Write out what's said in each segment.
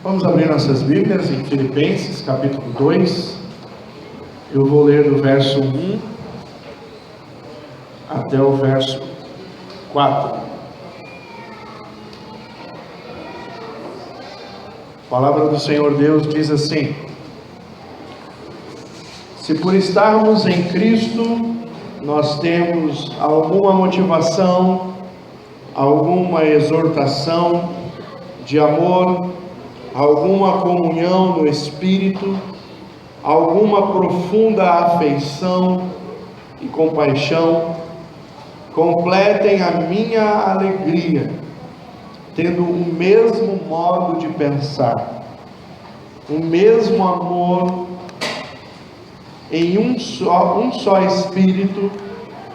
Vamos abrir nossas Bíblias em Filipenses, capítulo 2. Eu vou ler do verso 1 até o verso 4. A palavra do Senhor Deus diz assim: se por estarmos em Cristo, nós temos alguma motivação, alguma exortação de amor, alguma comunhão no Espírito, alguma profunda afeição e compaixão, completem a minha alegria, tendo o mesmo modo de pensar, o mesmo amor, em um só Espírito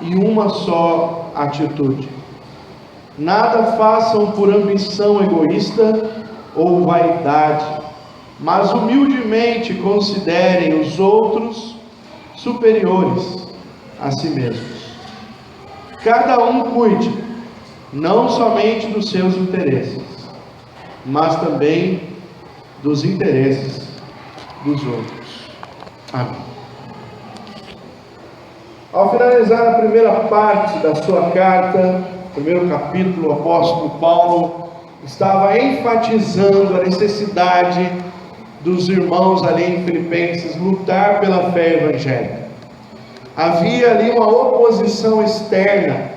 e uma só atitude. Nada façam por ambição egoísta ou vaidade, mas humildemente considerem os outros superiores a si mesmos. Cada um cuide não somente dos seus interesses, mas também dos interesses dos outros. Amém. Ao finalizar a primeira parte da sua carta, primeiro capítulo, o apóstolo Paulo estava enfatizando a necessidade dos irmãos ali em Filipenses lutar pela fé evangélica. Havia ali uma oposição externa,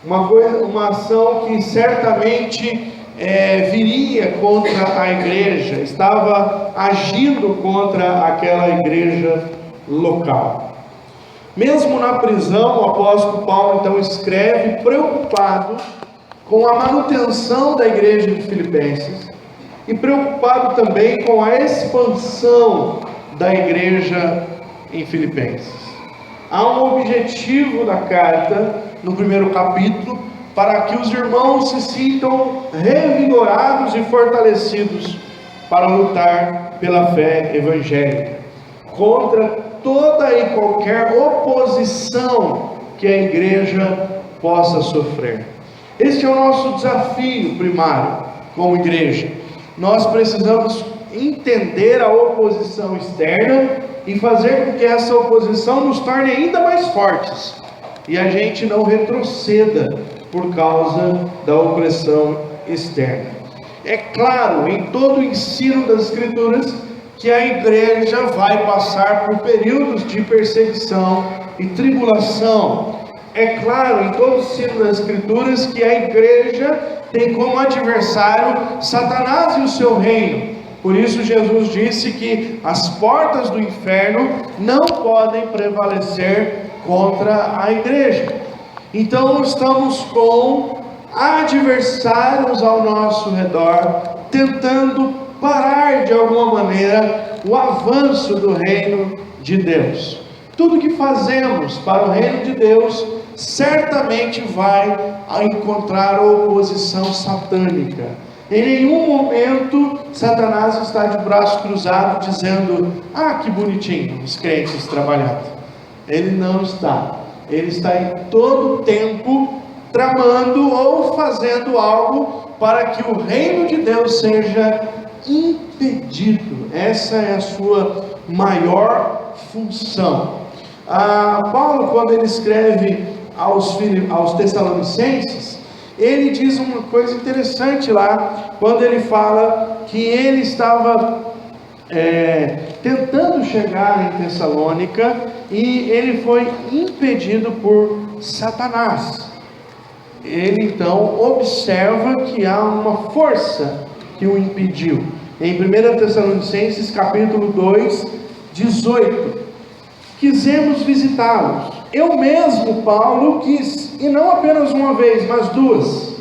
uma ação que certamente viria contra a igreja, estava agindo contra aquela igreja local. Mesmo na prisão, o apóstolo Paulo então escreve preocupado com a manutenção da igreja de Filipenses e preocupado também com a expansão da igreja em Filipenses. Há um objetivo da carta, no primeiro capítulo, para que os irmãos se sintam revigorados e fortalecidos para lutar pela fé evangélica, contra toda e qualquer oposição que a igreja possa sofrer. Este é o nosso desafio primário como igreja. Nós precisamos entender a oposição externa e fazer com que essa oposição nos torne ainda mais fortes e a gente não retroceda por causa da opressão externa. É claro, em todo o ensino das Escrituras, que a igreja vai passar por períodos de perseguição e tribulação. É claro, em todo o ensino das Escrituras, que a igreja tem como adversário Satanás e o seu reino. Por isso Jesus disse que as portas do inferno não podem prevalecer contra a igreja. Então estamos com adversários ao nosso redor, tentando parar de alguma maneira o avanço do reino de Deus. Tudo que fazemos para o reino de Deus certamente vai encontrar oposição satânica. Em nenhum momento Satanás está de braço cruzado dizendo: ah, que bonitinho os crentes trabalhando. Ele não está. Ele está em todo tempo tramando ou fazendo algo para que o reino de Deus seja impedido. Essa é a sua maior função. Paulo, quando ele escreve aos Tessalonicenses, ele diz uma coisa interessante lá, quando ele fala que ele estava tentando chegar em Tessalônica e ele foi impedido por Satanás. Ele então observa que há uma força que o impediu. Em 1 Tessalonicenses capítulo 2, 18: quisemos visitá-los. Eu mesmo, Paulo, quis, e não apenas uma vez, mas duas.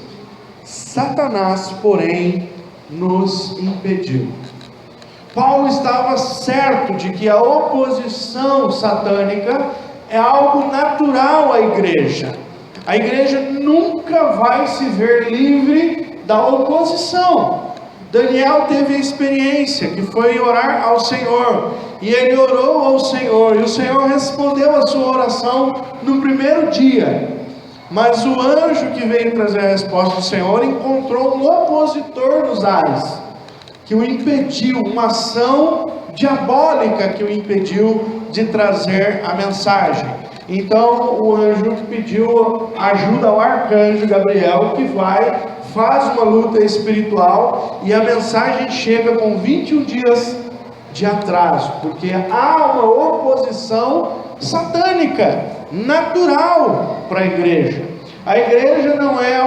Satanás, porém, nos impediu. Paulo estava certo de que a oposição satânica é algo natural à igreja. A igreja nunca vai se ver livre da oposição. Daniel teve a experiência que foi orar ao Senhor, e ele orou ao Senhor, e o Senhor respondeu a sua oração no primeiro dia. Mas o anjo que veio trazer a resposta do Senhor encontrou um opositor nos ares. que o impediu, uma ação diabólica que o impediu de trazer a mensagem. Então o anjo que pediu ajuda ao arcanjo Gabriel, que vai, faz uma luta espiritual, e a mensagem chega com 21 dias de atraso, porque há uma oposição satânica, natural para a igreja. A igreja não é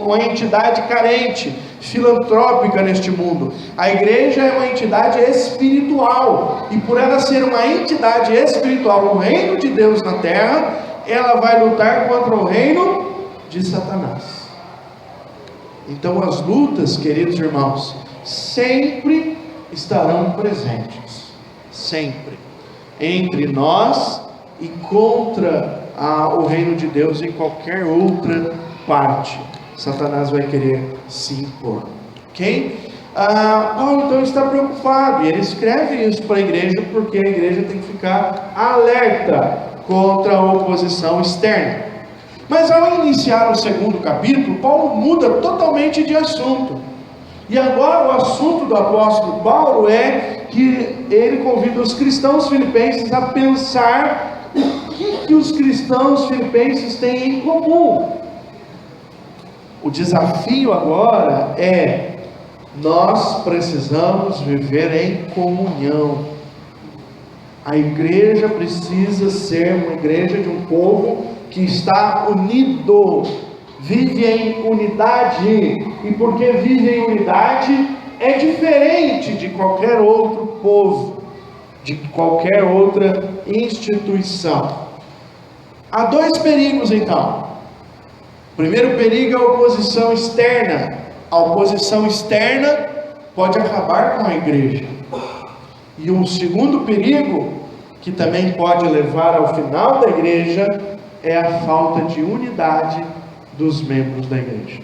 uma entidade carente, filantrópica neste mundo. A igreja é uma entidade espiritual, e por ela ser uma entidade espiritual no reino de Deus na terra, ela vai lutar contra o reino de Satanás. Então as lutas, queridos irmãos, sempre estarão presentes, sempre, entre nós e contra o reino de Deus. Em qualquer outra parte, Satanás vai querer se impor, ok? Paulo então está preocupado, e ele escreve isso para a igreja, porque a igreja tem que ficar alerta contra a oposição externa. Mas ao iniciar o segundo capítulo, Paulo muda totalmente de assunto, e agora o assunto do apóstolo Paulo é que ele convida os cristãos filipenses a pensar o que os cristãos filipenses têm em comum. O desafio agora é: nós precisamos viver em comunhão. A igreja precisa ser uma igreja de um povo que está unido, vive em unidade, e porque vive em unidade é diferente de qualquer outro povo, de qualquer outra instituição. Há dois perigos então. O primeiro perigo é a oposição externa. A oposição externa pode acabar com a igreja. E o segundo perigo, que também pode levar ao final da igreja, é a falta de unidade dos membros da igreja,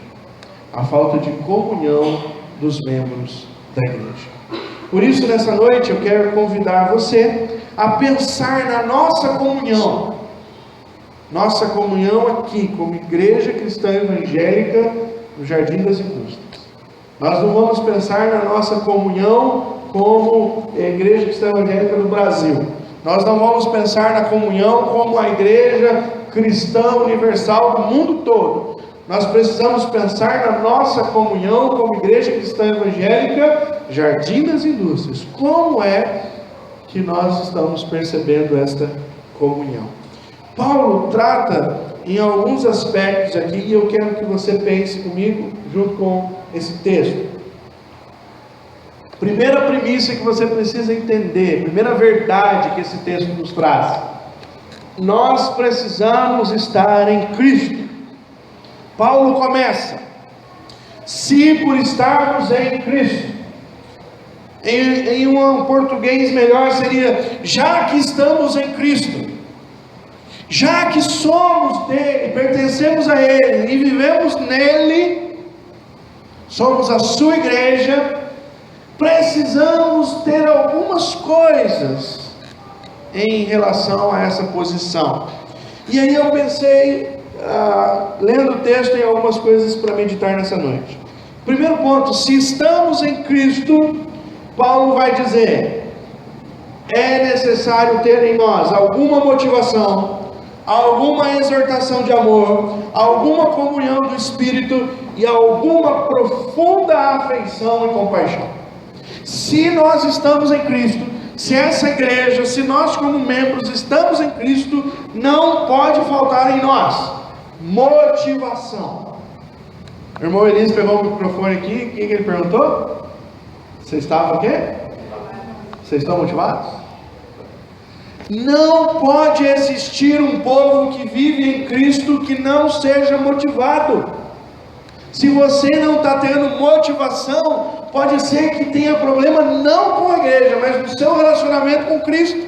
a falta de comunhão dos membros da igreja. Por isso, nessa noite, eu quero convidar você a pensar na nossa comunhão aqui, como Igreja Cristã Evangélica no Jardim das Indústrias. Nós não vamos pensar na nossa comunhão como Igreja Cristã Evangélica do Brasil. Nós não vamos pensar na comunhão como a Igreja Cristã Universal do mundo todo. Nós precisamos pensar na nossa comunhão como Igreja Cristã Evangélica Jardim das Indústrias. Como é que nós estamos percebendo esta comunhão? Paulo trata em alguns aspectos aqui, e eu quero que você pense comigo junto com esse texto. Primeira premissa que você precisa entender, primeira verdade que esse texto nos traz: nós precisamos estar em Cristo. Paulo começa: se por estarmos em Cristo. Em um português melhor seria: já que estamos em Cristo, já que somos dele, pertencemos a ele e vivemos nele, somos a sua igreja, precisamos ter algumas coisas em relação a essa posição. E aí eu pensei, lendo o texto, em algumas coisas para meditar nessa noite. Primeiro ponto: se estamos em Cristo, Paulo vai dizer, é necessário ter em nós alguma motivação, alguma exortação de amor, alguma comunhão do Espírito e alguma profunda afeição e compaixão. Se nós estamos em Cristo, se essa igreja, se nós como membros estamos em Cristo, não pode faltar em nós motivação. O irmão Elias pegou o microfone aqui, o que ele perguntou? Vocês estavam o quê? Vocês estão motivados? Não pode existir um povo que vive em Cristo que não seja motivado. Se você não está tendo motivação, pode ser que tenha problema não com a igreja, mas no seu relacionamento com Cristo.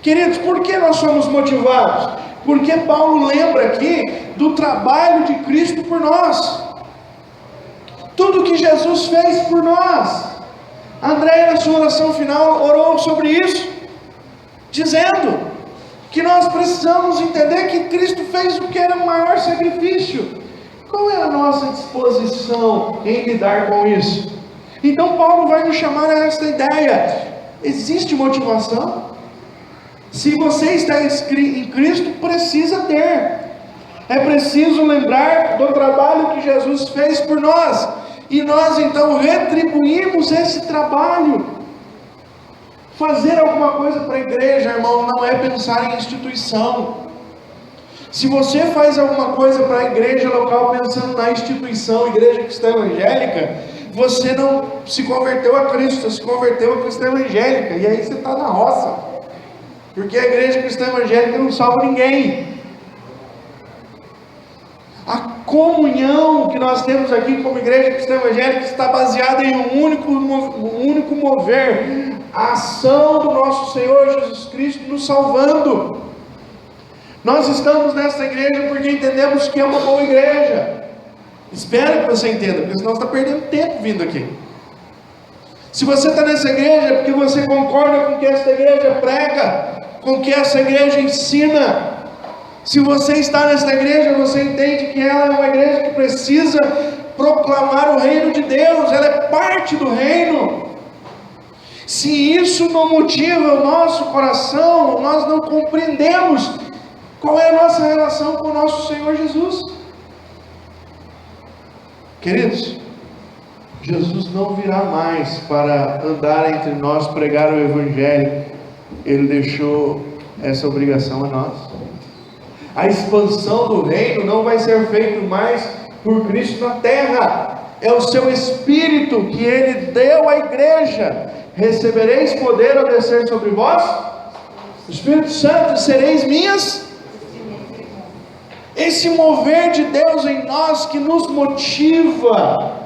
Queridos, por que nós somos motivados? Porque Paulo lembra aqui do trabalho de Cristo por nós, tudo que Jesus fez por nós. André, na sua oração final, orou sobre isso, dizendo que nós precisamos entender que Cristo fez o que era o maior sacrifício. Qual é a nossa disposição em lidar com isso? Então Paulo vai nos chamar a esta ideia. Existe motivação? Se você está em Cristo, precisa ter. É preciso lembrar do trabalho que Jesus fez por nós. E nós então retribuímos esse trabalho. Fazer alguma coisa para a igreja, irmão, não é pensar em instituição. Se você faz alguma coisa para a igreja local pensando na instituição, igreja cristã evangélica, você não se converteu a Cristo, você se converteu a cristã evangélica. E aí você está na roça. Porque a igreja cristã evangélica não salva ninguém. A comunhão que nós temos aqui como igreja cristã evangélica está baseada em um único mover. A ação do nosso Senhor Jesus Cristo nos salvando. Nós estamos nessa igreja porque entendemos que é uma boa igreja. Espero que você entenda, porque senão você está perdendo tempo vindo aqui. Se você está nessa igreja é porque você concorda com o que essa igreja prega, com o que essa igreja ensina. Se você está nessa igreja, você entende que ela é uma igreja que precisa proclamar o reino de Deus, ela é parte do reino. Se isso não motiva o nosso coração, nós não compreendemos qual é a nossa relação com o nosso Senhor Jesus. Queridos, Jesus não virá mais para andar entre nós, pregar o Evangelho. Ele deixou essa obrigação a nós. A expansão do reino não vai ser feita mais por Cristo na terra. É o seu Espírito que Ele deu à igreja. Recebereis poder ao descer sobre vós o Espírito Santo, sereis minhas. Esse mover de Deus em nós que nos motiva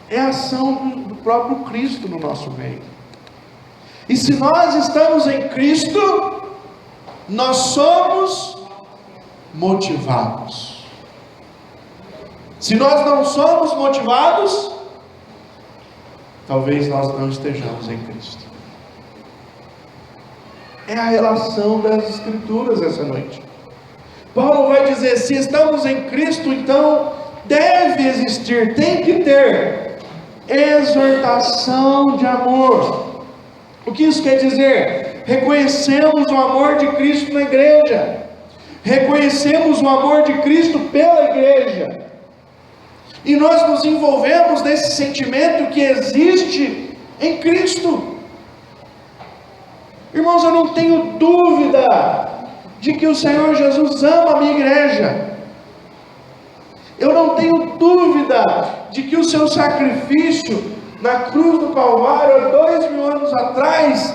é a ação do próprio Cristo no nosso meio. E se nós estamos em Cristo, nós somos motivados. Se nós não somos motivados, talvez nós não estejamos em Cristo. É a relação das Escrituras essa noite. Paulo vai dizer, se estamos em Cristo, então deve existir, tem que ter exortação de amor. O que isso quer dizer? Reconhecemos o amor de Cristo na igreja, reconhecemos o amor de Cristo pela igreja, e nós nos envolvemos nesse sentimento que existe em Cristo. Irmãos, eu não tenho dúvida de que o Senhor Jesus ama a minha igreja. Eu não tenho dúvida de que o seu sacrifício na cruz do Calvário, há 2000 anos atrás,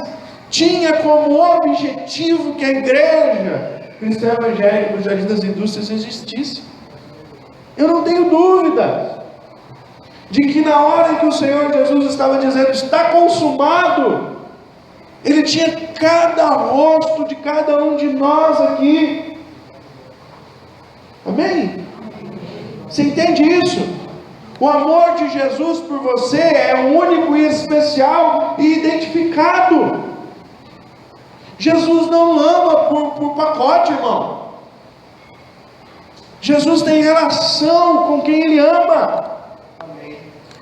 tinha como objetivo que a igreja cristã evangélica do Jardim das Indústrias existisse. Eu não tenho dúvida de que na hora em que o Senhor Jesus estava dizendo, está consumado, Ele tinha cada rosto de cada um de nós aqui. Amém? Você entende isso? O amor de Jesus por você é único e especial e identificado. Jesus não ama por pacote, irmão. Jesus tem relação com quem Ele ama.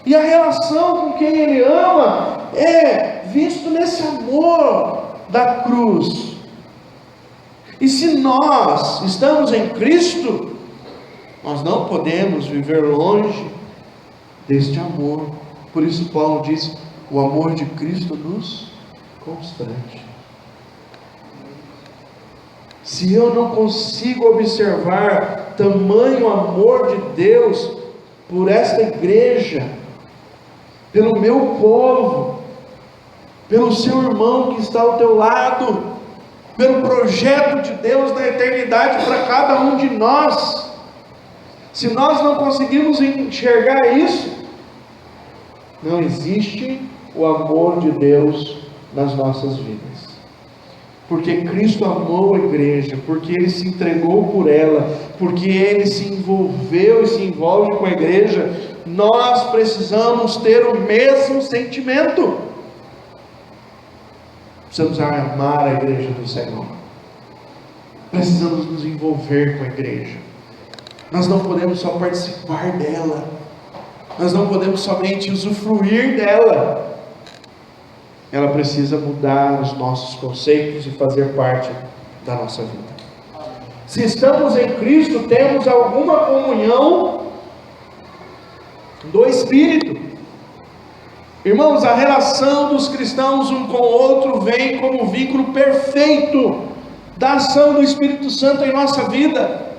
E a relação com quem Ele ama é visto nesse amor da cruz. E se nós estamos em Cristo, nós não podemos viver longe deste amor. Por isso Paulo diz, o amor de Cristo nos constrange. Se eu não consigo observar tamanho amor de Deus por esta igreja, pelo meu povo, pelo seu irmão que está ao teu lado, pelo projeto de Deus na eternidade para cada um de nós, se nós não conseguimos enxergar isso, não existe o amor de Deus nas nossas vidas. Porque Cristo amou a igreja, porque Ele se entregou por ela, porque Ele se envolveu e se envolve com a igreja, nós precisamos ter o mesmo sentimento. Precisamos amar a igreja do Senhor. Precisamos nos envolver com a igreja. Nós não podemos só participar dela, nós não podemos somente usufruir dela, ela precisa mudar os nossos conceitos e fazer parte da nossa vida. Se estamos em Cristo, temos alguma comunhão do Espírito. Irmãos, a relação dos cristãos um com o outro vem como vínculo perfeito da ação do Espírito Santo em nossa vida.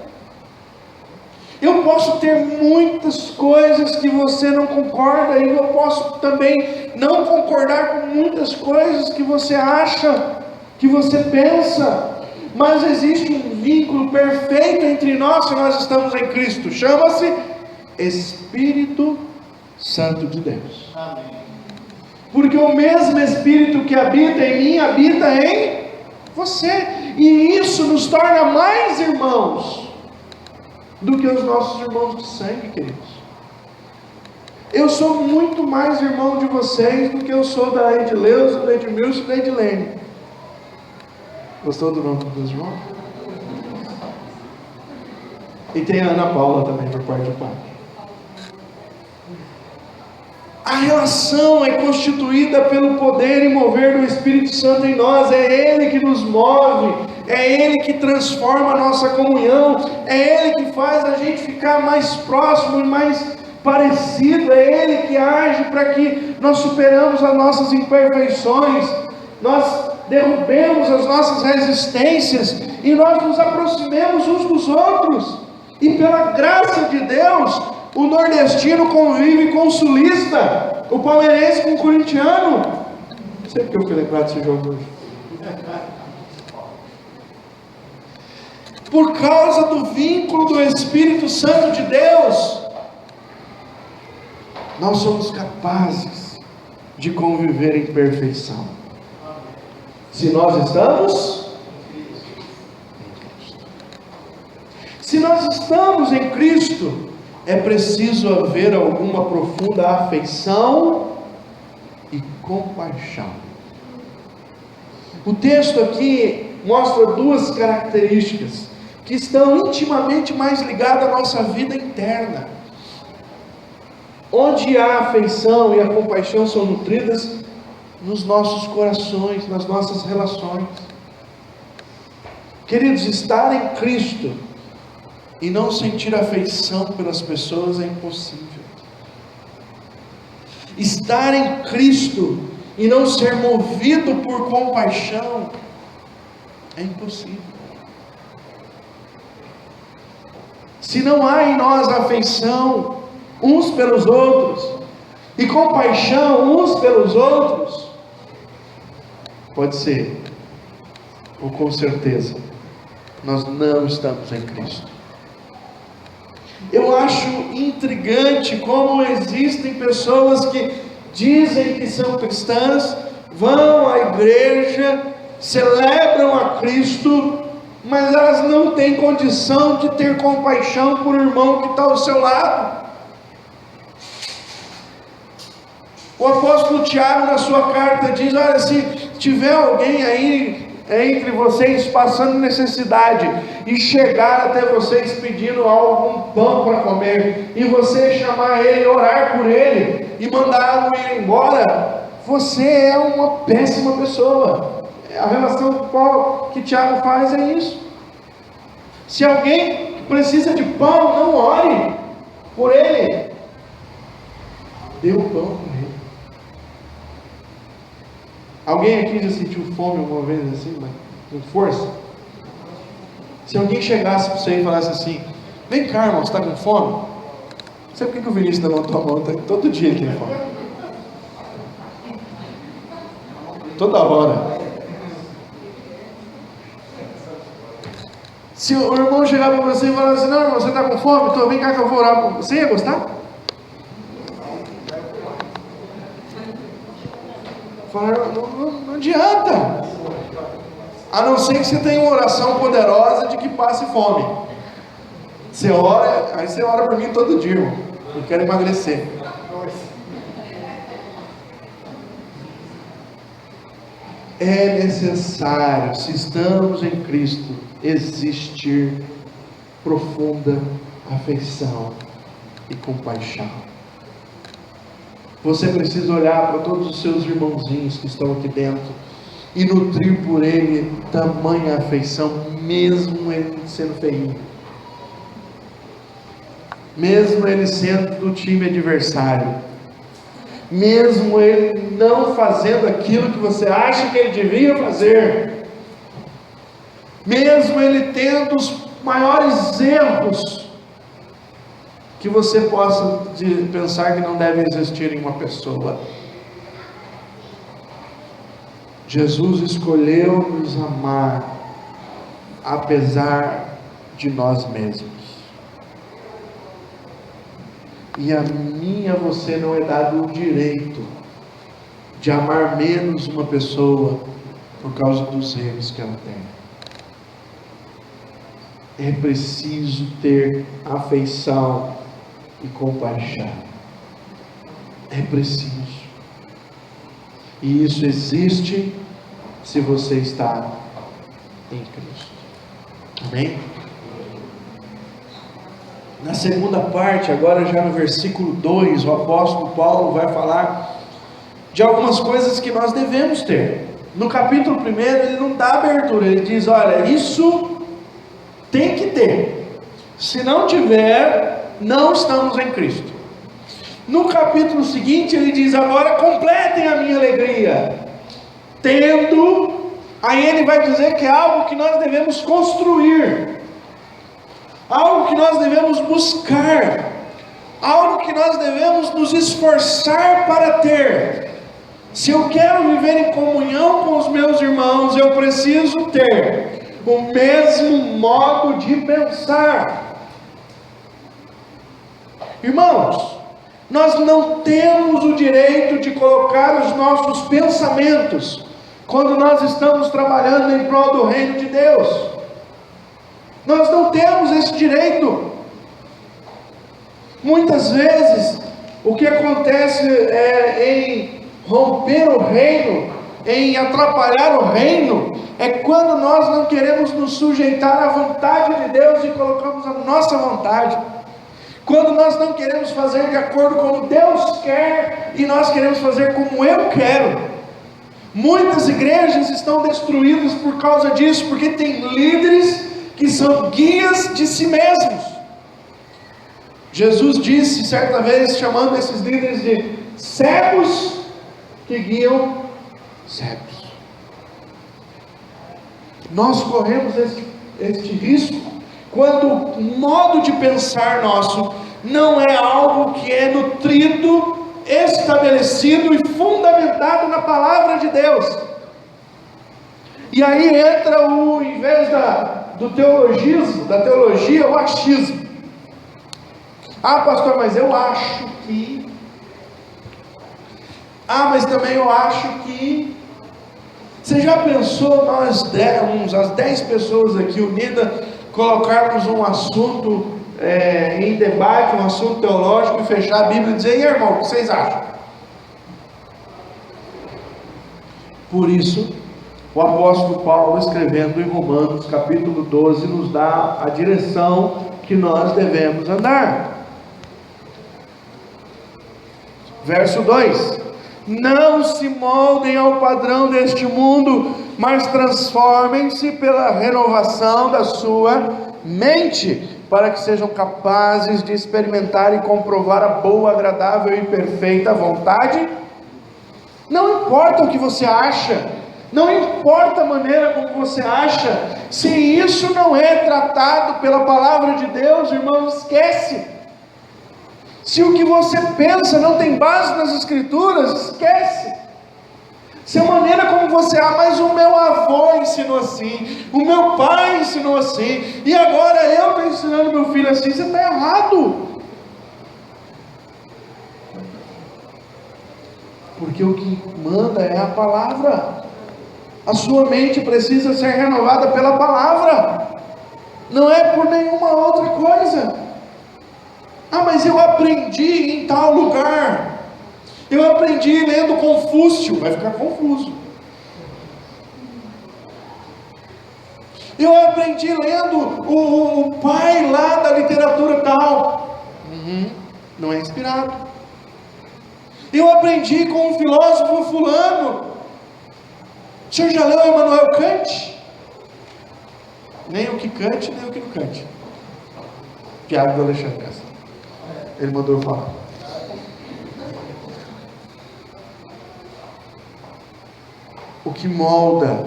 Eu posso ter muitas coisas que você não concorda, e eu posso também não concordar com muitas coisas que você acha, que você pensa, mas existe um vínculo perfeito entre nós se nós estamos em Cristo. Chama-se Espírito Santo de Deus. Amém. Porque o mesmo Espírito que habita em mim, habita em você, e isso nos torna mais irmãos do que os nossos irmãos de sangue, queridos. Eu sou muito mais irmão de vocês do que eu sou da Edileuza, do Edmilson e da Edilene. Gostou do nome dos irmãos? E tem a Ana Paula também, por parte do pai. A relação é constituída pelo poder e mover do Espírito Santo em nós. É Ele que nos move, é Ele que transforma a nossa comunhão, é Ele que faz a gente ficar mais próximo e mais parecido, é Ele que age para que nós superamos as nossas imperfeições, nós derrubemos as nossas resistências e nós nos aproximemos uns dos outros. E pela graça de Deus, o nordestino convive com o sulista, o palmeirense com o corintiano. Não sei porque eu fui lembrar desse jogo hoje. Por causa do vínculo do Espírito Santo de Deus, nós somos capazes de conviver em perfeição. Se nós estamos em Cristo. Se nós estamos em Cristo, é preciso haver alguma profunda afeição e compaixão. O texto aqui mostra duas características que estão intimamente mais ligadas à nossa vida interna. Onde a afeição e a compaixão são nutridas nos nossos corações, nas nossas relações. Queridos, estar em Cristo e não sentir afeição pelas pessoas é impossível. Estar em Cristo e não ser movido por compaixão é impossível. Se não há em nós afeição uns pelos outros e compaixão uns pelos outros, pode ser, ou com certeza, nós não estamos em Cristo. Eu acho intrigante como existem pessoas que dizem que são cristãs, vão à igreja, celebram a Cristo, mas elas não têm condição de ter compaixão por irmão que está ao seu lado. O apóstolo Tiago, na sua carta, diz: olha, se tiver alguém aí entre vocês passando necessidade e chegar até vocês pedindo algum pão para comer, e você chamar ele, orar por ele e mandá-lo ir embora, você é uma péssima pessoa. A relação que Tiago faz é isso. Se alguém precisa de pão, não ore por ele, dê o pão para ele. Alguém aqui já sentiu fome alguma vez assim, mas com força? Se alguém chegasse para você e falasse assim: vem cá, irmão, você está com fome? Não sei por que o Vinícius levantou a mão, todo dia ele tem fome. Toda hora. Se o irmão chegar para você e falar assim: não, irmão, você está com fome? Então vem cá que eu vou orar por você. Você ia gostar? Falar, não adianta, a não ser que você tenha uma oração poderosa de que passe fome. Você ora, aí você ora por mim todo dia, irmão. Eu quero emagrecer. É necessário, se estamos em Cristo, existir profunda afeição e compaixão. Você precisa olhar para todos os seus irmãozinhos que estão aqui dentro e nutrir por ele tamanha afeição, mesmo ele sendo feio, mesmo ele sendo do time adversário, mesmo ele não fazendo aquilo que você acha que ele devia fazer, mesmo ele tendo os maiores erros que você possa pensar que não deve existir em uma pessoa. Jesus escolheu nos amar apesar de nós mesmos. E a mim e a você não é dado o direito de amar menos uma pessoa por causa dos erros que ela tem. É preciso ter afeição e compaixão. É preciso. E isso existe se você está em Cristo. Amém? Na segunda parte, agora já no versículo 2, o apóstolo Paulo vai falar de algumas coisas que nós devemos ter. No capítulo 1 ele não dá abertura, ele diz, olha, isso tem que ter. Se não tiver, não estamos em Cristo. No capítulo seguinte ele diz, agora completem a minha alegria, tendo, aí ele vai dizer que é algo que nós devemos construir, algo que nós devemos buscar, algo que nós devemos nos esforçar para ter. Se eu quero viver em comunhão com os meus irmãos, eu preciso ter o mesmo modo de pensar. Irmãos, nós não temos o direito de colocar os nossos pensamentos quando nós estamos trabalhando em prol do reino de Deus. Nós não temos esse direito. Muitas vezes o que acontece em romper o reino, em atrapalhar o reino, é quando nós não queremos nos sujeitar à vontade de Deus e colocamos a nossa vontade. Quando nós não queremos fazer de acordo com o Deus quer e nós queremos fazer como eu quero. Muitas igrejas estão destruídas por causa disso, porque tem líderes que são guias de si mesmos. Jesus disse certa vez, chamando esses líderes de cegos que guiam cegos. Nós corremos este risco quando o modo de pensar nosso não é algo que é nutrido, estabelecido e fundamentado na palavra de Deus. E aí entra em vez do teologismo, da teologia, o achismo. Ah, pastor, mas eu acho que... Ah, mas também eu acho que... Você já pensou nós, as 10 pessoas aqui unidas, colocarmos um assunto em debate, um assunto teológico, e fechar a Bíblia e dizer, e irmão, o que vocês acham? Por isso, o apóstolo Paulo, escrevendo em Romanos capítulo 12, nos dá a direção que nós devemos andar. Verso 2: não se moldem ao padrão deste mundo, mas transformem-se pela renovação da sua mente, para que sejam capazes de experimentar e comprovar a boa, agradável e perfeita vontade. Não importa o que você acha, não importa a maneira como você acha, se isso não é tratado pela palavra de Deus, irmão, esquece. Se o que você pensa não tem base nas escrituras, esquece. Se a maneira como você mas o meu avô ensinou assim, o meu pai ensinou assim, e agora eu estou ensinando meu filho assim, você está errado. Porque o que manda é a palavra. A sua mente precisa ser renovada pela palavra, não é por nenhuma outra coisa. Ah, mas eu aprendi em tal lugar, eu aprendi lendo Confúcio. Vai ficar confuso. Eu aprendi lendo o pai lá da literatura tal. Não é inspirado. Eu aprendi com um filósofo fulano. O senhor já leu Immanuel Kant? Nem o que cante, nem o que não cante. Tiago do Alexandre. Ele mandou eu falar. O que molda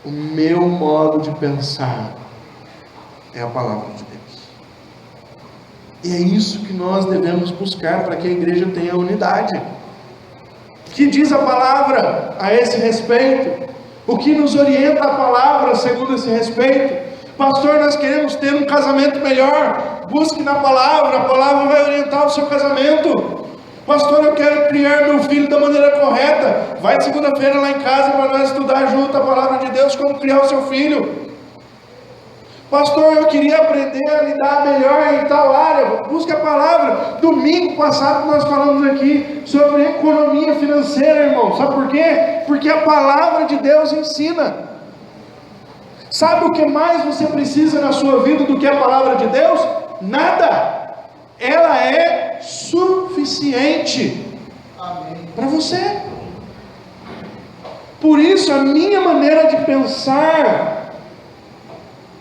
o meu modo de pensar é a palavra de Deus. E é isso que nós devemos buscar para que a igreja tenha unidade. O que diz a palavra a esse respeito? O que nos orienta a palavra segundo esse respeito? Pastor, nós queremos ter um casamento melhor. Busque na palavra, a palavra vai orientar o seu casamento. Pastor, eu quero criar meu filho da maneira correta. Vai segunda-feira lá em casa para nós estudar junto a palavra de Deus, como criar o seu filho. Pastor, eu queria aprender a lidar melhor em tal área. Busque a palavra. Domingo passado nós falamos aqui sobre economia financeira, irmão. Sabe por quê? Porque a palavra de Deus ensina. Sabe o que mais você precisa na sua vida do que a palavra de Deus? Nada. Ela é suficiente para você. Por isso a minha maneira de pensar,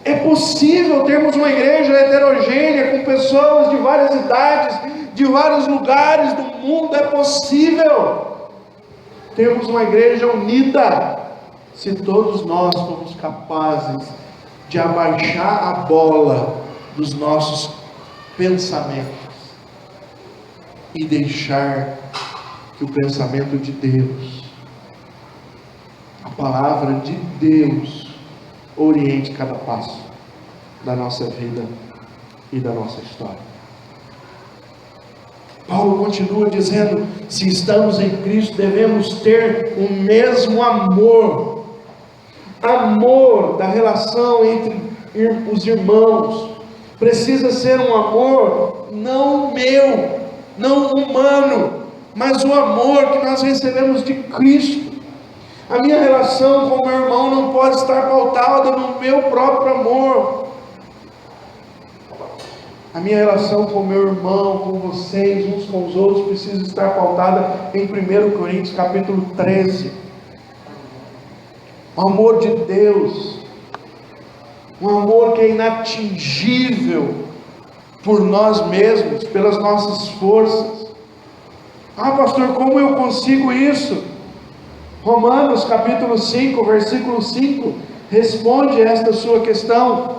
é possível termos uma igreja heterogênea, com pessoas de várias idades, de vários lugares do mundo. É possível termos uma igreja unida, se todos nós formos capazes de abaixar a bola dos nossos pensamentos e deixar que o pensamento de Deus, a palavra de Deus, oriente cada passo da nossa vida e da nossa história. Paulo continua dizendo: se estamos em Cristo, devemos ter o mesmo amor da relação entre os irmãos. Precisa ser um amor não meu, não humano, mas o amor que nós recebemos de Cristo. A minha relação com o meu irmão não pode estar pautada no meu próprio amor. A minha relação com o meu irmão, com vocês, uns com os outros, precisa estar pautada em 1 Coríntios capítulo 13. O amor de Deus, um amor que é inatingível por nós mesmos, pelas nossas forças. Ah, pastor, como eu consigo isso? Romanos capítulo 5, versículo 5, responde esta sua questão.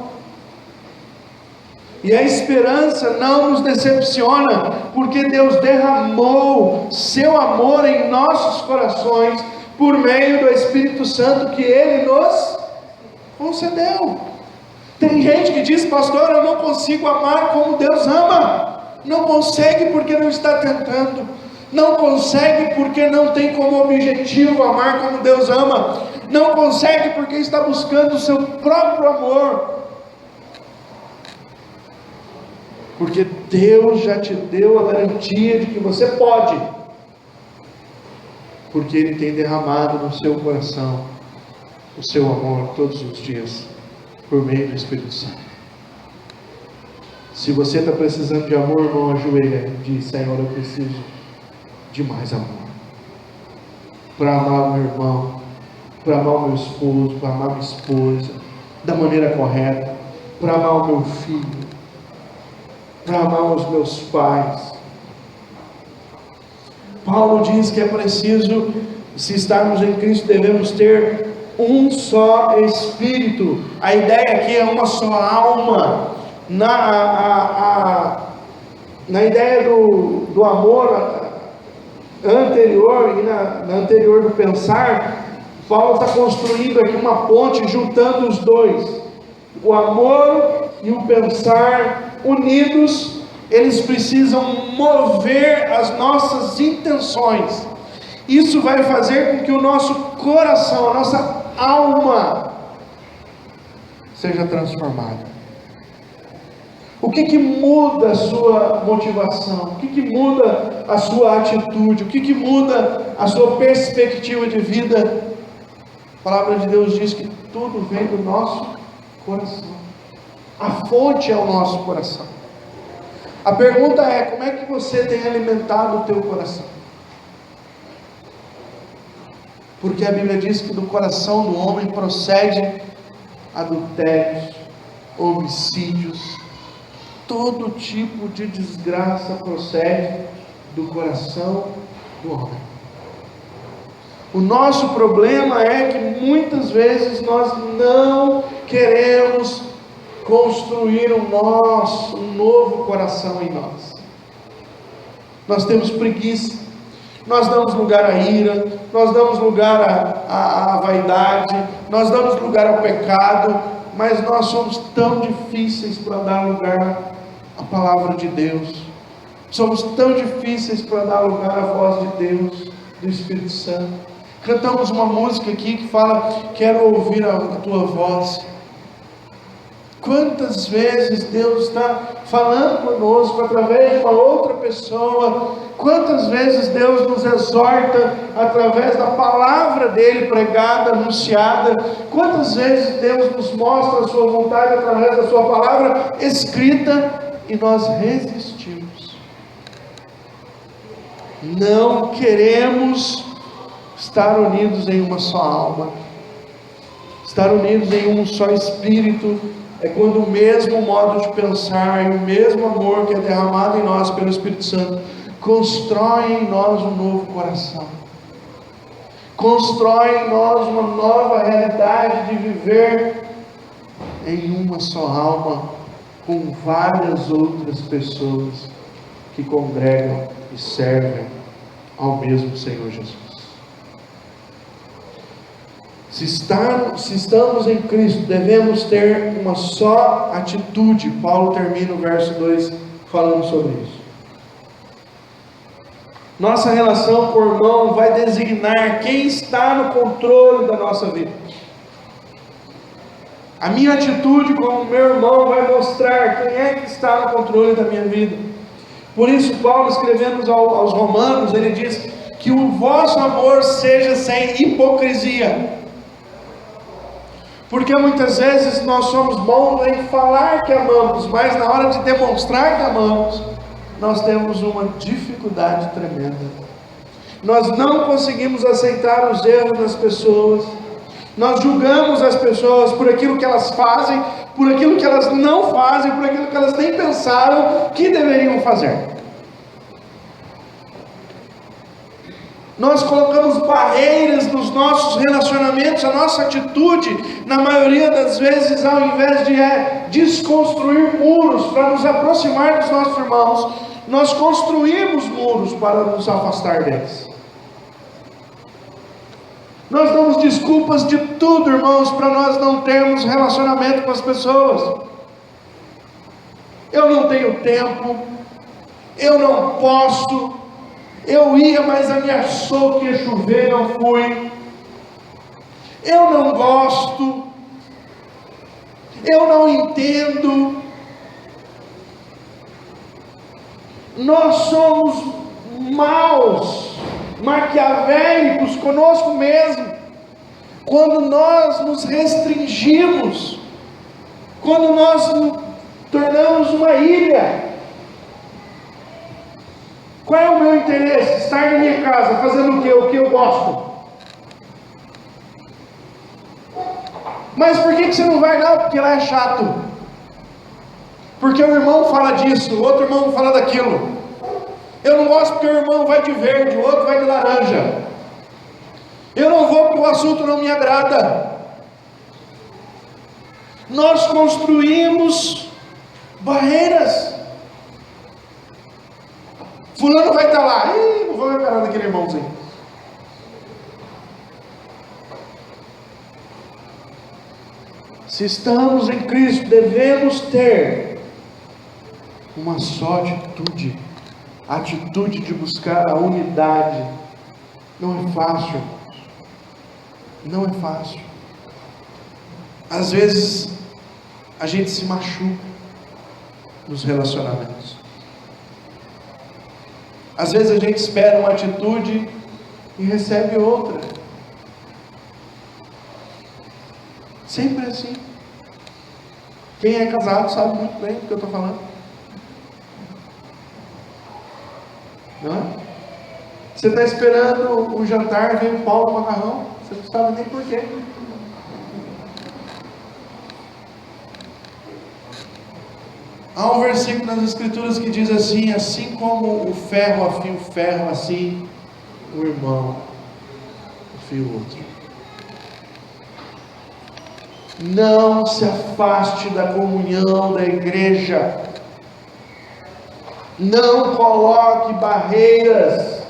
E a esperança não nos decepciona, porque Deus derramou seu amor em nossos corações, por meio do Espírito Santo que Ele nos concedeu. Tem gente que diz: pastor, eu não consigo amar como Deus ama. Não consegue porque não está tentando. Não consegue porque não tem como objetivo amar como Deus ama. Não consegue porque está buscando o seu próprio amor. Porque Deus já te deu a garantia de que você pode. Porque Ele tem derramado no seu coração o seu amor todos os dias, por meio do Espírito Santo. Se você está precisando de amor, irmão, ajoelha e diz: Senhor, eu preciso de mais amor, para amar o meu irmão, para amar o meu esposo, para amar minha esposa, da maneira correta, para amar o meu filho, para amar os meus pais. Paulo diz que é preciso, se estarmos em Cristo, devemos ter um só Espírito. A ideia aqui é uma só alma. Na ideia do amor anterior e na anterior do pensar, Paulo está construindo aqui uma ponte juntando os dois. O amor e o pensar unidos, eles precisam mover as nossas intenções. Isso vai fazer com que o nosso coração, a nossa alma seja transformada. O que muda a sua motivação? O que muda a sua atitude? O que muda a sua perspectiva de vida? A palavra de Deus diz que tudo vem do nosso coração. A fonte é o nosso coração. A pergunta é: como é que você tem alimentado o teu coração? Porque a Bíblia diz que do coração do homem procede adultérios, homicídios, todo tipo de desgraça procede do coração do homem. O nosso problema é que muitas vezes nós não queremos construir um novo coração em nós. Nós temos preguiça, nós damos lugar à ira, nós damos lugar à vaidade, nós damos lugar ao pecado, mas nós somos tão difíceis para dar lugar à palavra de Deus, somos tão difíceis para dar lugar à voz de Deus, do Espírito Santo. Cantamos uma música aqui que fala: quero ouvir a tua voz. Quantas vezes Deus está falando conosco através de uma outra pessoa? Quantas vezes Deus nos exorta através da palavra dele pregada, anunciada? Quantas vezes Deus nos mostra a sua vontade através da sua palavra escrita e nós resistimos? Não queremos estar unidos em uma só alma. Estar unidos em um só espírito é quando o mesmo modo de pensar e o mesmo amor que é derramado em nós pelo Espírito Santo constrói em nós um novo coração, constrói em nós uma nova realidade de viver em uma só alma, com várias outras pessoas que congregam e servem ao mesmo Senhor Jesus. Se estamos em Cristo, devemos ter uma só atitude. Paulo termina o verso 2 falando sobre isso. Nossa relação com o irmão vai designar quem está no controle da nossa vida. A minha atitude com o meu irmão vai mostrar quem é que está no controle da minha vida. Por isso Paulo, escrevendo aos Romanos, ele diz que o vosso amor seja sem hipocrisia. Porque muitas vezes nós somos bons em falar que amamos, mas na hora de demonstrar que amamos, nós temos uma dificuldade tremenda. Nós não conseguimos aceitar os erros das pessoas, nós julgamos as pessoas por aquilo que elas fazem, por aquilo que elas não fazem, por aquilo que elas nem pensaram que deveriam fazer. Nós colocamos barreiras nos nossos relacionamentos, a nossa atitude, na maioria das vezes, ao invés de desconstruir muros para nos aproximar dos nossos irmãos, nós construímos muros para nos afastar deles. Nós damos desculpas de tudo, irmãos, para nós não termos relacionamento com as pessoas. Eu não tenho tempo, eu não posso. Eu ia, mas a minha achou que ia chover, não fui. Eu não gosto. Eu não entendo. Nós somos maus, maquiavélicos conosco mesmo, quando nós nos restringimos, quando nós nos tornamos uma ilha. Qual é o meu interesse? Estar na minha casa, fazendo o quê? O que eu gosto. Mas por que você não vai? Não, porque lá é chato. Porque o irmão fala disso, o outro irmão fala daquilo. Eu não gosto porque o irmão vai de verde, o outro vai de laranja. Eu não vou porque o assunto não me agrada. Nós construímos barreiras. Fulano vai estar lá. Não vou ver nada daquele irmãozinho. Se estamos em Cristo, devemos ter uma só atitude. A atitude de buscar a unidade. Não é fácil, irmãos. Não é fácil. Às vezes a gente se machuca nos relacionamentos. Às vezes a gente espera uma atitude e recebe outra. Sempre assim. Quem é casado sabe muito bem do que eu estou falando. Não é? Você está esperando o jantar, vem o pau no macarrão, você não sabe nem porquê. Há um versículo nas Escrituras que diz assim: assim como o ferro afia o ferro, assim o irmão afia o outro. Não se afaste da comunhão da igreja. Não coloque barreiras,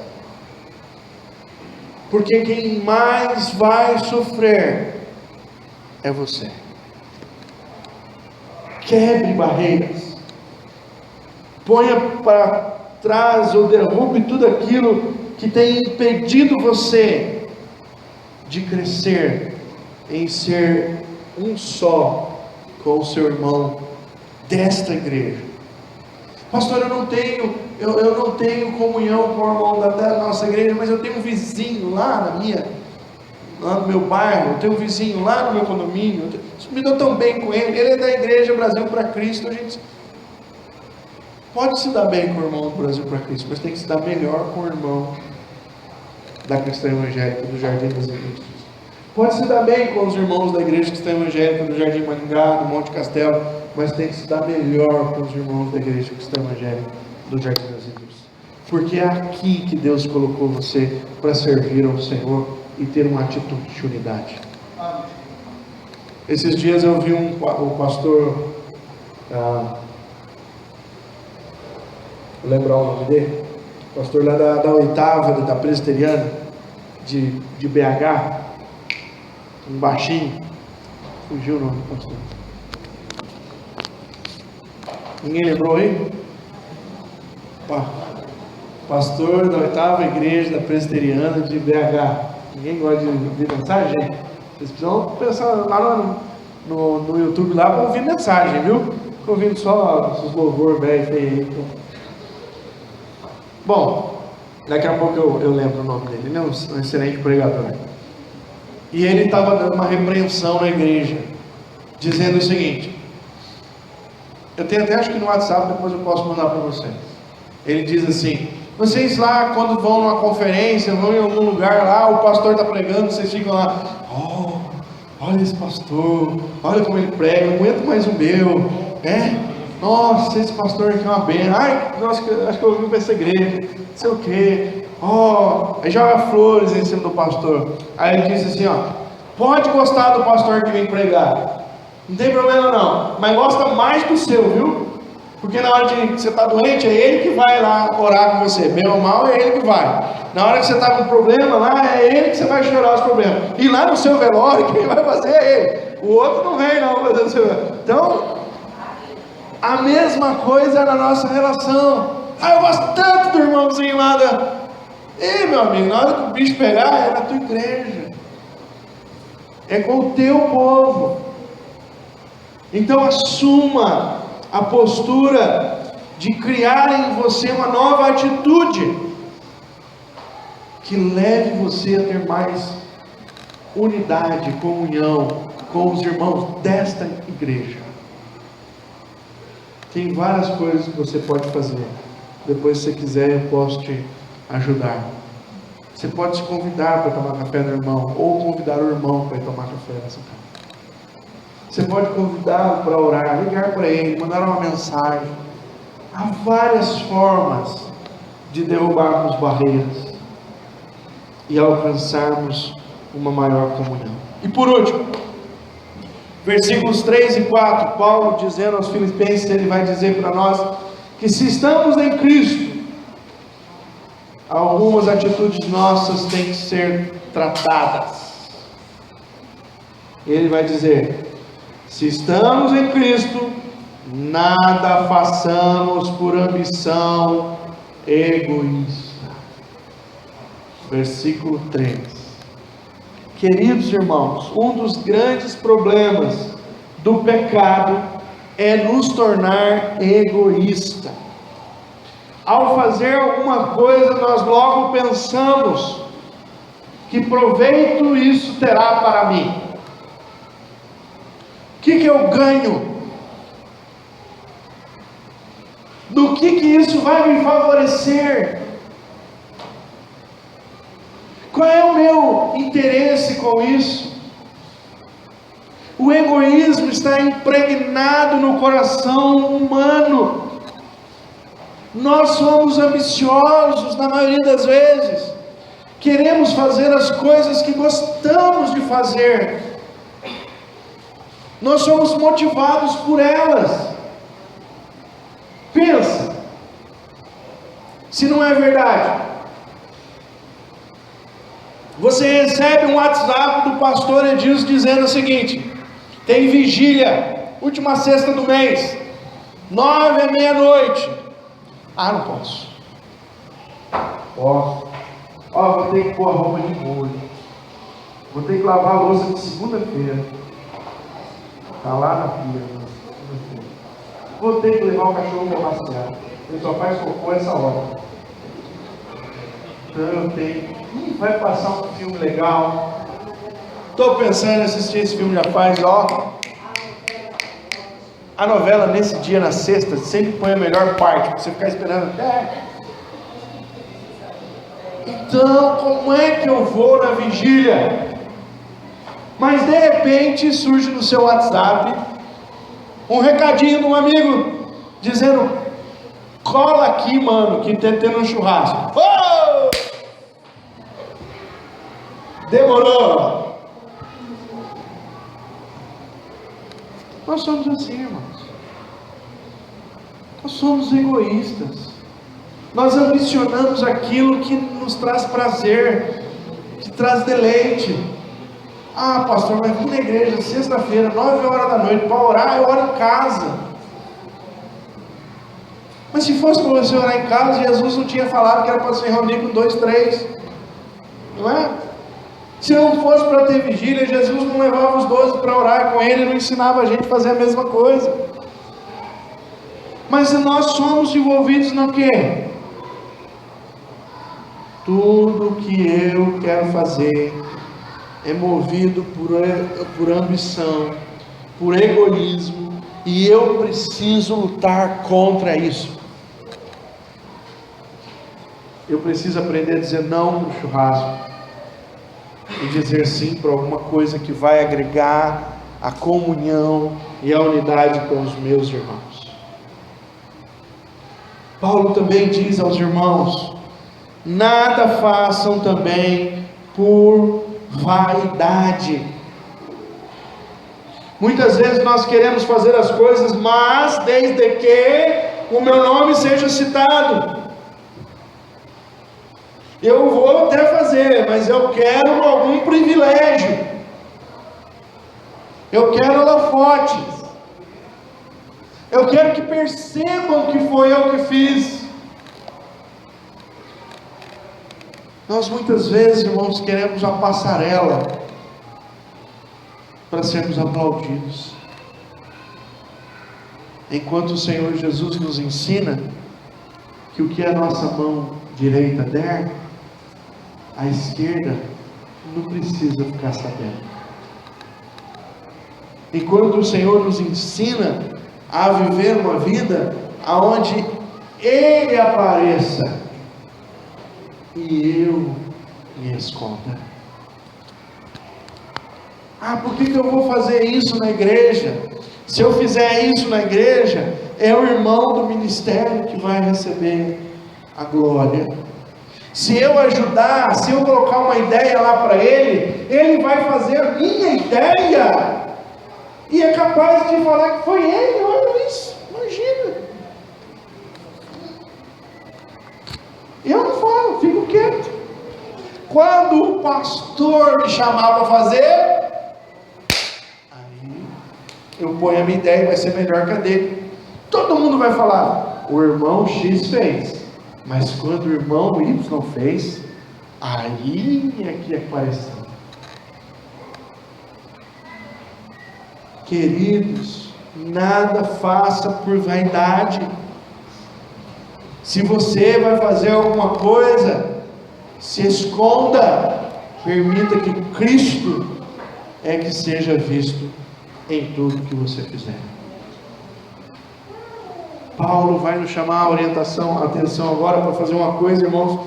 porque quem mais vai sofrer é você. Quebre barreiras, ponha para trás ou derrube tudo aquilo que tem impedido você de crescer em ser um só com o seu irmão desta igreja. Pastor, eu não tenho comunhão com o irmão da nossa igreja, mas eu tenho um vizinho lá no meu bairro, eu tenho um vizinho lá no meu condomínio, eu me dou tão bem com ele é da igreja Brasil para Cristo. A gente pode se dar bem com o irmão do Brasil para Cristo, mas tem que se dar melhor com o irmão da Cristã Evangélica do Jardim das Indústrias. Pode se dar bem com os irmãos da igreja Cristã Evangélica do Jardim Maringá, do Monte Castelo, mas tem que se dar melhor com os irmãos da igreja Cristã Evangélica do Jardim das Indústrias. Porque é aqui que Deus colocou você para servir ao Senhor e ter uma atitude de unidade. Esses dias eu vi o pastor, vou lembrar o nome dele, pastor lá da oitava, da presbiteriana, de BH, um baixinho, fugiu o nome do pastor. Ninguém lembrou aí? Pastor da oitava igreja da presbiteriana de BH. Ninguém gosta de ouvir mensagem? Vocês precisam pensar lá no YouTube lá para ouvir mensagem, viu? Estou ouvindo só esses louvor velho feio aí. Bom, daqui a pouco eu lembro o nome dele. Ele é um excelente pregador. E ele estava dando uma repreensão na igreja, dizendo o seguinte. Eu tenho até, acho que no WhatsApp, depois eu posso mandar para vocês. Ele diz assim: vocês lá, quando vão numa conferência, vão em algum lugar lá, o pastor está pregando, vocês ficam lá, olha esse pastor, olha como ele prega, não aguento mais o meu, nossa, esse pastor aqui é uma benção, ai, nossa, acho que eu vim para essa igreja, não sei o que, aí joga flores em cima do pastor. Aí ele diz assim, pode gostar do pastor que vem pregar, não tem problema não, mas gosta mais do seu, viu? Porque na hora que você está doente, é ele que vai lá orar com você, bem ou mal, é ele que vai. Na hora que você está com problema lá, é ele que você vai chorar os problemas. E lá no seu velório, quem vai fazer é ele. O outro não vem não fazer o seu velório. Então, a mesma coisa na nossa relação. Eu gosto tanto do irmãozinho lá da... Ei, meu amigo, na hora que o bicho pegar, é na tua igreja. É com o teu povo. Então assuma a postura de criar em você uma nova atitude que leve você a ter mais unidade, comunhão com os irmãos desta igreja. Tem várias coisas que você pode fazer. Depois, se você quiser, eu posso te ajudar. Você pode se convidar para tomar café no irmão, ou convidar o irmão para ir tomar café nessa casa. Você pode convidá-lo para orar, ligar para ele, mandar uma mensagem. Há várias formas de derrubarmos barreiras e alcançarmos uma maior comunhão. E por último, versículos 3 e 4, Paulo dizendo aos Filipenses, ele vai dizer para nós que se estamos em Cristo, algumas atitudes nossas têm que ser tratadas. Ele vai dizer: se estamos em Cristo, nada façamos por ambição egoísta. Versículo 3. Queridos irmãos, um dos grandes problemas do pecado é nos tornar egoísta. Ao fazer alguma coisa, nós logo pensamos: que proveito isso terá para mim? que eu ganho? Do que isso vai me favorecer? Qual é o meu interesse com isso? O egoísmo está impregnado no coração humano. Nós somos ambiciosos na maioria das vezes. Queremos fazer as coisas que gostamos de fazer. Nós somos motivados por elas. Pensa, se não é verdade. Você recebe um WhatsApp do pastor Edilson dizendo o seguinte: tem vigília, última sexta do mês, 9 à meia-noite. Ah, não posso. Posso. Vou ter que pôr a roupa de molho. Vou ter que lavar a louça de segunda-feira. Está lá na pia. Vou ter que levar o cachorro para passear. Ele só faz cocô essa hora. Então eu tenho. Vai passar um filme legal. Estou pensando em assistir esse filme já faz, A novela nesse dia, na sexta, sempre põe a melhor parte, para você ficar esperando até. Então, como é que eu vou na vigília? Mas de repente surge no seu WhatsApp um recadinho de um amigo dizendo: cola aqui, mano, que tá tendo um churrasco. Oh! Demorou. Nós somos assim, irmãos. Nós somos egoístas. Nós ambicionamos aquilo que nos traz prazer, que traz deleite. Ah, pastor, vai vir na igreja sexta-feira, 9 horas da noite, para orar, eu oro em casa. Mas se fosse para você orar em casa, Jesus não tinha falado que era para se reunir com 2, 3. Não é? Se não fosse para ter vigília, Jesus não levava os 12 para orar com ele, não ensinava a gente a fazer a mesma coisa. Mas nós somos envolvidos no quê? Tudo que eu quero fazer é movido por ambição, por egoísmo, e eu preciso lutar contra isso. Eu preciso aprender a dizer não para o churrasco e dizer sim para alguma coisa que vai agregar a comunhão e a unidade com os meus irmãos. Paulo também diz aos irmãos: nada façam também por vaidade. Muitas vezes nós queremos fazer as coisas, mas desde que o meu nome seja citado. Eu vou até fazer, mas eu quero algum privilégio. Eu quero holofotes. Eu quero que percebam que foi eu que fiz. Nós muitas vezes, irmãos, queremos a passarela para sermos aplaudidos, enquanto o Senhor Jesus nos ensina que o que a nossa mão direita der, a esquerda não precisa ficar sabendo. Enquanto o Senhor nos ensina a viver uma vida aonde Ele apareça e eu me esconda. Ah, por que eu vou fazer isso na igreja? Se eu fizer isso na igreja, é o irmão do ministério que vai receber a glória. Se eu ajudar, se eu colocar uma ideia lá para ele, ele vai fazer a minha ideia. E é capaz de falar que foi ele. Olha isso, imagina. Eu não falo, fico quieto. Quando o pastor me chamar para fazer, aí eu ponho a minha ideia e vai ser melhor que a dele. Todo mundo vai falar: o irmão X fez. Mas quando o irmão Y fez, aí é que apareceu. Queridos, nada faça por vaidade. Se você vai fazer alguma coisa, se esconda. Permita que Cristo é que seja visto em tudo que você fizer. Paulo vai nos chamar a atenção agora para fazer uma coisa, irmãos,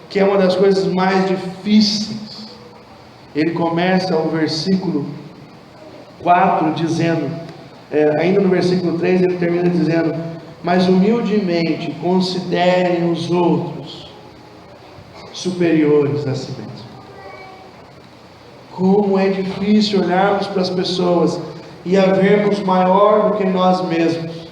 que é uma das coisas mais difíceis. Ele começa o versículo 4 dizendo, ainda no versículo 3 ele termina dizendo: mas humildemente considerem os outros superiores a si mesmo. Como é difícil olharmos para as pessoas e a vermos maior do que nós mesmos.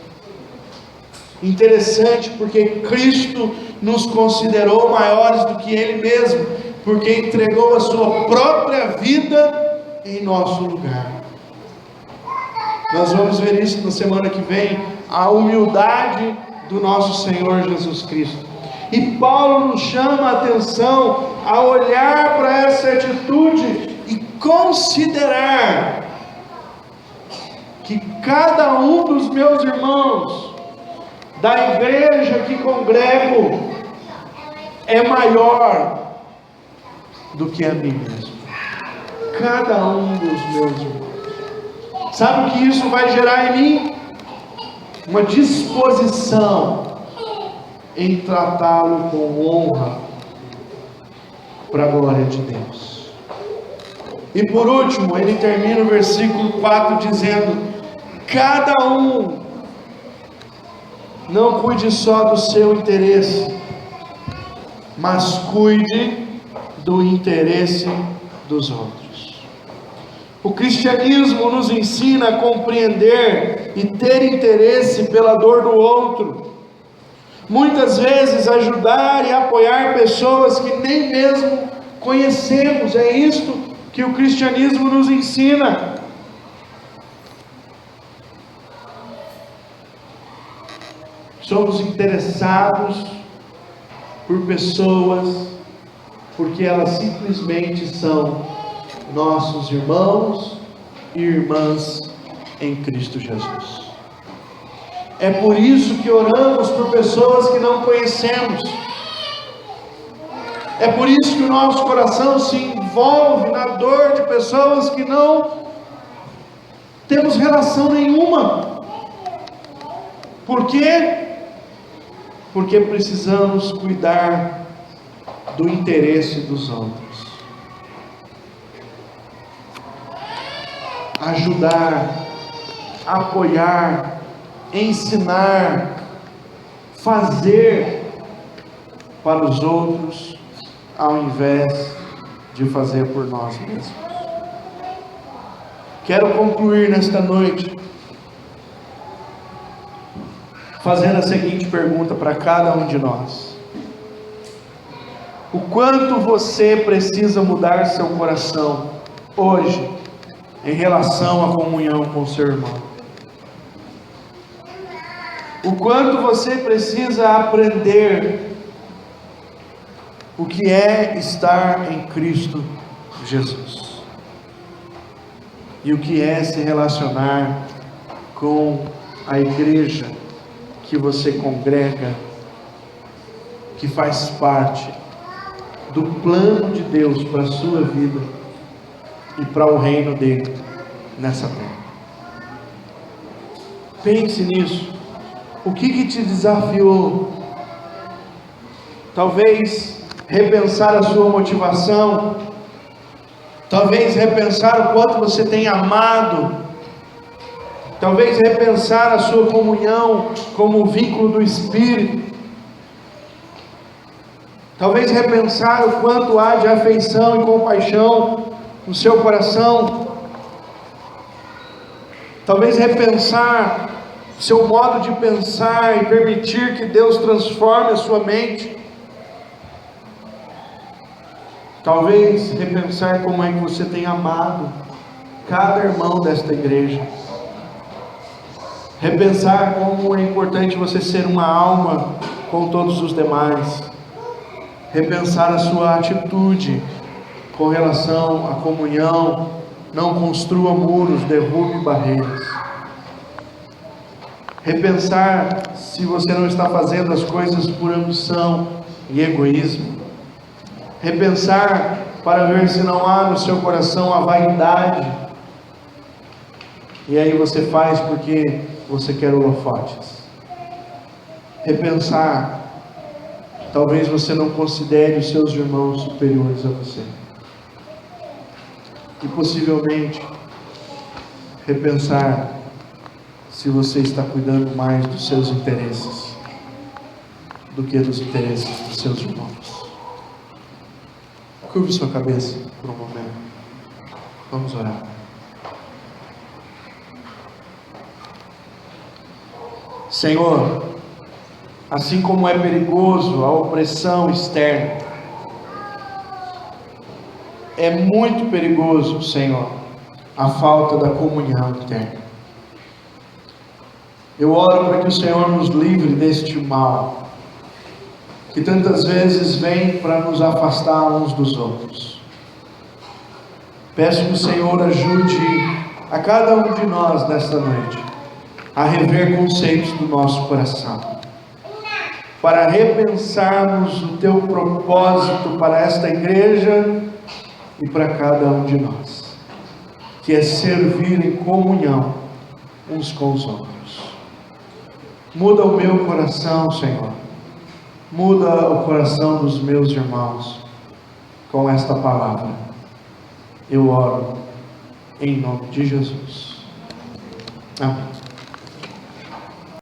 Interessante, porque Cristo nos considerou maiores do que Ele mesmo, porque entregou a sua própria vida em nosso lugar. Nós vamos ver isso na semana que vem, a humildade do nosso Senhor Jesus Cristo. E Paulo nos chama a atenção a olhar para essa atitude e considerar que cada um dos meus irmãos da igreja que congrego é maior do que a mim mesmo. Cada um dos meus irmãos. Sabe o que isso vai gerar em mim? Uma disposição em tratá-lo com honra para a glória de Deus. E por último, ele termina o versículo 4 dizendo: cada um não cuide só do seu interesse, mas cuide do interesse dos outros. O cristianismo nos ensina a compreender e ter interesse pela dor do outro. Muitas vezes ajudar e apoiar pessoas que nem mesmo conhecemos. É isto que o cristianismo nos ensina. Somos interessados por pessoas porque elas simplesmente são nossos irmãos e irmãs em Cristo Jesus. É por isso que oramos por pessoas que não conhecemos. É por isso que o nosso coração se envolve na dor de pessoas que não temos relação nenhuma. Por quê? Porque precisamos cuidar do interesse dos outros. Ajudar, apoiar, ensinar, fazer para os outros, ao invés de fazer por nós mesmos. Quero concluir nesta noite fazendo a seguinte pergunta para cada um de nós: o quanto você precisa mudar seu coração hoje em relação à comunhão com o seu irmão? O quanto você precisa aprender o que é estar em Cristo Jesus, e o que é se relacionar com a igreja que você congrega, que faz parte do plano de Deus para a sua vida e para o reino dele nessa terra. Pense nisso. O que te desafiou? Talvez repensar a sua motivação, talvez repensar o quanto você tem amado, talvez repensar a sua comunhão como um vínculo do Espírito, talvez repensar o quanto há de afeição e compaixão no seu coração, talvez repensar seu modo de pensar e permitir que Deus transforme a sua mente, talvez repensar como é que você tem amado cada irmão desta igreja, repensar como é importante você ser uma alma com todos os demais, repensar a sua atitude com relação à comunhão. Não construa muros, derrube barreiras. Repensar se você não está fazendo as coisas por ambição e egoísmo. Repensar para ver se não há no seu coração a vaidade. E aí você faz porque você quer holofotes. Repensar. Talvez você não considere os seus irmãos superiores a você. E possivelmente repensar se você está cuidando mais dos seus interesses do que dos interesses dos seus irmãos. Curve sua cabeça por um momento. Vamos orar. Senhor, assim como é perigoso a opressão externa, é muito perigoso, Senhor, a falta da comunhão interna. Eu oro para que o Senhor nos livre deste mal, que tantas vezes vem para nos afastar uns dos outros. Peço que o Senhor ajude a cada um de nós nesta noite a rever conceitos do nosso coração, para repensarmos o teu propósito para esta igreja e para cada um de nós, que é servir em comunhão uns com os outros. Muda o meu coração, Senhor. Muda o coração dos meus irmãos com esta palavra. Eu oro em nome de Jesus. Amém.